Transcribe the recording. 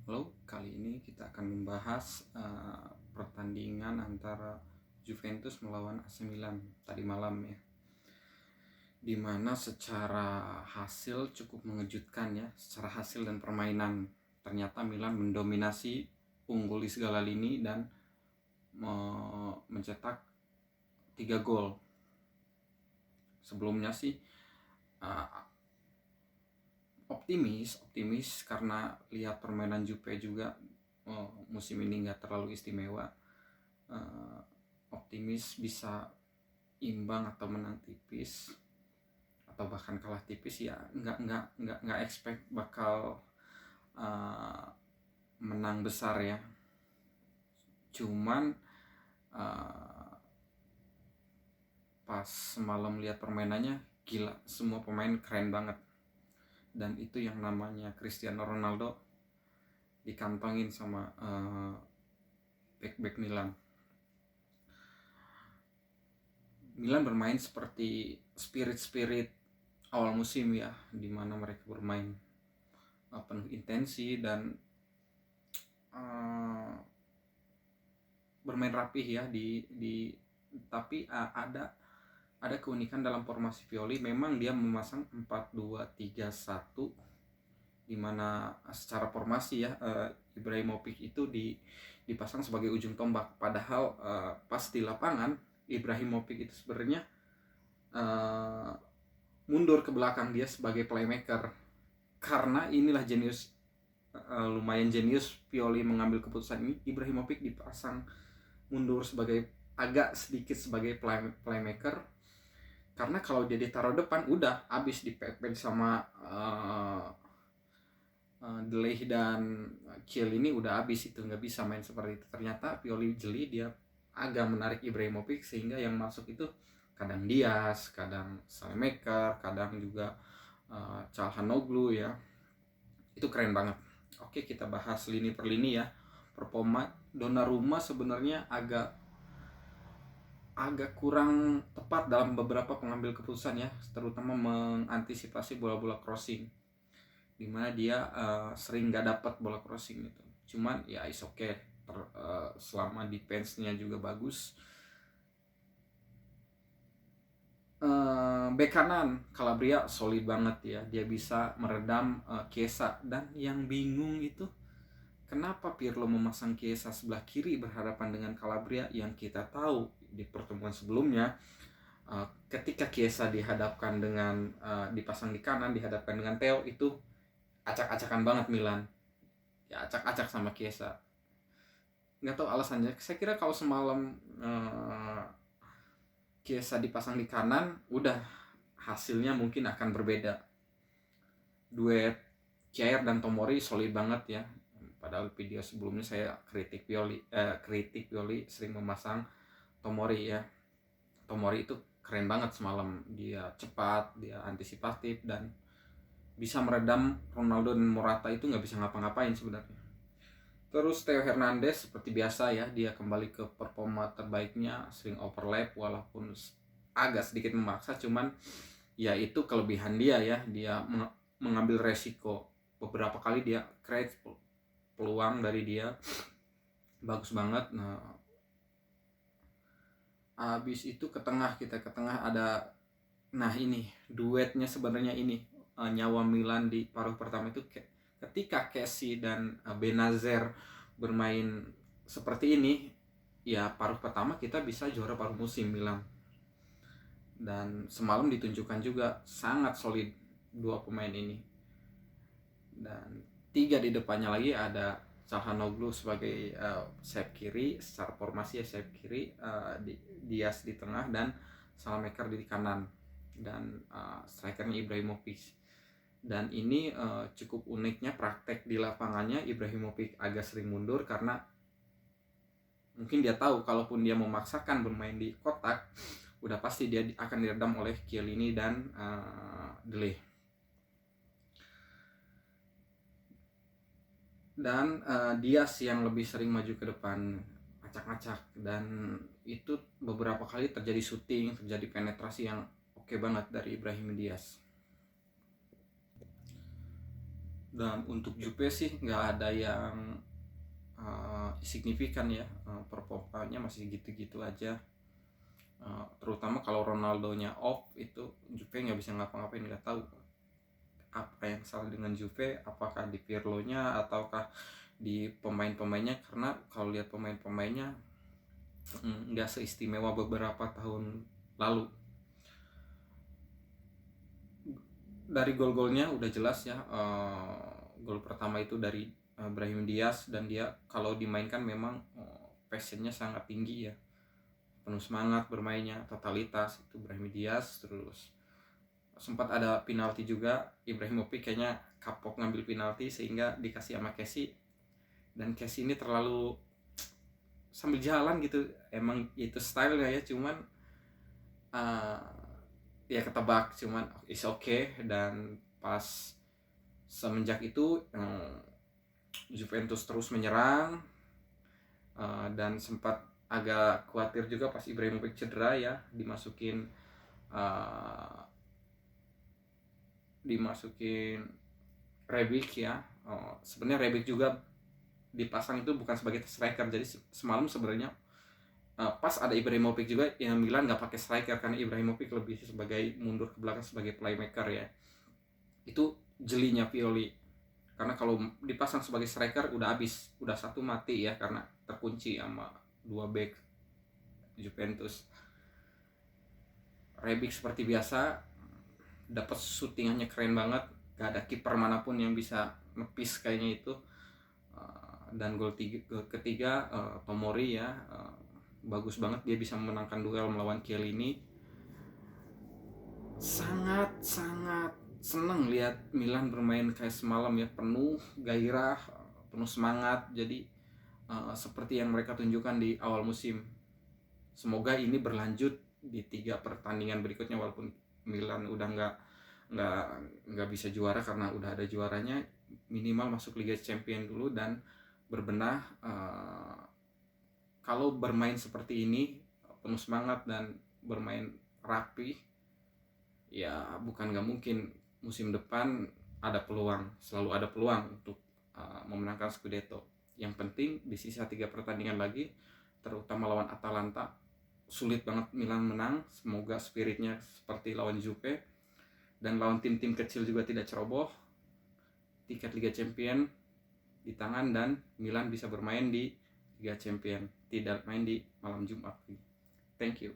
Halo, kali ini kita akan membahas pertandingan antara Juventus melawan AC Milan tadi malam ya. Dimana secara hasil cukup mengejutkan ya, secara hasil dan permainan. Ternyata Milan mendominasi, unggul di segala lini dan mencetak 3 gol. Sebelumnya sih optimis karena lihat permainan Juve juga musim ini nggak terlalu istimewa. Optimis bisa imbang atau menang tipis atau bahkan kalah tipis ya, nggak expect bakal menang besar ya. Cuman pas malam lihat permainannya gila, semua pemain keren banget. Dan itu yang namanya Cristiano Ronaldo dikantongin sama back Milan. Milan bermain seperti spirit awal musim ya, dimana mereka bermain penuh intensi dan bermain rapih ya tapi ada keunikan dalam formasi Pioli. Memang dia memasang 4-2-3-1 dimana secara formasi ya Ibrahimovic itu dipasang sebagai ujung tombak, padahal pas di lapangan Ibrahimovic itu sebenarnya mundur ke belakang dia sebagai playmaker. Karena inilah lumayan jenius Pioli mengambil keputusan ini. Ibrahimovic dipasang mundur agak sedikit sebagai playmaker, karena kalau dia ditaruh depan udah habis dipepet sama Delay dan Chiellini, udah habis itu, nggak bisa main seperti itu. Ternyata Pioli jeli, dia agak menarik Ibrahimovic sehingga yang masuk itu kadang Diaz, kadang Salemaker, kadang juga Calhanoglu ya. Itu keren banget. Oke, kita bahas lini per lini ya. Performa Donnarumma sebenarnya agak kurang tepat dalam beberapa pengambil keputusan ya, terutama mengantisipasi bola-bola crossing, dimana dia sering gak dapat bola crossing gitu. Cuman ya is okay, selama defense-nya juga bagus. Bek kanan Calabria solid banget ya, dia bisa meredam Chiesa. Dan yang bingung itu kenapa Pirlo memasang Chiesa sebelah kiri berhadapan dengan Calabria, yang kita tahu di pertemuan sebelumnya ketika Chiesa dihadapkan dengan dipasang di kanan, dihadapkan dengan Theo, itu acak-acakan banget Milan ya, acak-acak sama Chiesa. Nggak tahu alasannya. Saya kira kalau semalam Chiesa dipasang di kanan, udah hasilnya mungkin akan berbeda. Duet Chair dan Tomori solid banget ya. Padahal video sebelumnya saya kritik Pioli sering memasang Tomori ya. Tomori itu keren banget semalam, dia cepat, dia antisipatif, dan bisa meredam Ronaldo dan Morata. Itu nggak bisa ngapa-ngapain sebenarnya. Terus Theo Hernandez seperti biasa ya, dia kembali ke performa terbaiknya, sering overlap walaupun agak sedikit memaksa, cuman ya itu kelebihan dia ya, dia mengambil resiko. Beberapa kali dia create peluang dari dia, bagus banget. Nah, habis itu ke tengah ada, nah ini duetnya sebenarnya ini nyawa Milan di paruh pertama itu. Ketika Kessie dan Benazer bermain seperti ini ya, paruh pertama kita bisa juara paruh musim Milan. Dan semalam ditunjukkan juga sangat solid dua pemain ini. Dan 3 di depannya lagi ada Calhanoglu sebagai sayap kiri, secara formasi ya sayap kiri, Diaz di tengah, dan Salamaker di kanan, dan strikernya Ibrahimovic. Dan ini cukup uniknya praktek di lapangannya, Ibrahimovic agak sering mundur karena mungkin dia tahu kalaupun dia memaksakan bermain di kotak, udah pasti dia akan diredam oleh Chiellini dan Delay. Dan Diaz yang lebih sering maju ke depan, acak-acak, dan itu beberapa kali terjadi shooting, terjadi penetrasi yang oke banget dari Ibrahim Diaz. Dan untuk Juve sih nggak ada yang signifikan ya, performanya masih gitu-gitu aja. Terutama kalau Ronaldonya off itu Juve nggak bisa ngapa-ngapain, nggak tahu apa yang salah dengan Juve, apakah di Pirlo-nya ataukah di pemain-pemainnya, karena kalau lihat pemain-pemainnya nggak seistimewa beberapa tahun lalu. Dari gol-golnya udah jelas ya, gol pertama itu dari Brahim Diaz, dan dia kalau dimainkan memang passionnya sangat tinggi ya, penuh semangat bermainnya, totalitas itu Brahim Diaz. Terus sempat ada penalti juga, Ibrahimovic kayaknya kapok ngambil penalti sehingga dikasih sama Kessie, dan Kessie ini terlalu sambil jalan gitu, emang itu style ya, cuman uh, ya ketebak, cuman is okay. Dan pas semenjak itu Juventus terus menyerang, dan sempat agak khawatir juga pas Ibrahimovic cedera ya, uh, dimasukin Rebic ya. Sebenarnya Rebic juga dipasang itu bukan sebagai striker, jadi semalam sebenarnya pas ada Ibrahimovic juga yang Milan nggak pakai striker karena Ibrahimovic lebih sebagai mundur ke belakang sebagai playmaker ya. Itu jelinya Pioli, karena kalau dipasang sebagai striker udah habis, udah satu mati ya, karena terkunci sama dua back Juventus. Rebic seperti biasa dapat syutingannya keren banget, gak ada kiper manapun yang bisa ngepis kayaknya itu. Dan gol ketiga Tomori ya, bagus banget, dia bisa memenangkan duel melawan Chiellini. Sangat seneng lihat Milan bermain kayak semalam ya, penuh gairah, penuh semangat. Jadi seperti yang mereka tunjukkan di awal musim. Semoga ini berlanjut di 3 pertandingan berikutnya, walaupun Milan udah nggak bisa juara karena udah ada juaranya, minimal masuk Liga Champions dulu dan berbenah. Kalau bermain seperti ini penuh semangat dan bermain rapi, ya bukan nggak mungkin musim depan ada peluang, selalu ada peluang untuk memenangkan Scudetto. Yang penting di sisa 3 pertandingan lagi, terutama lawan Atalanta, sulit banget Milan menang. Semoga spiritnya seperti lawan Juve, dan lawan tim-tim kecil juga tidak ceroboh. Tiket Liga Champion di tangan dan Milan bisa bermain di Liga Champion, tidak main di malam Jumat. Thank you.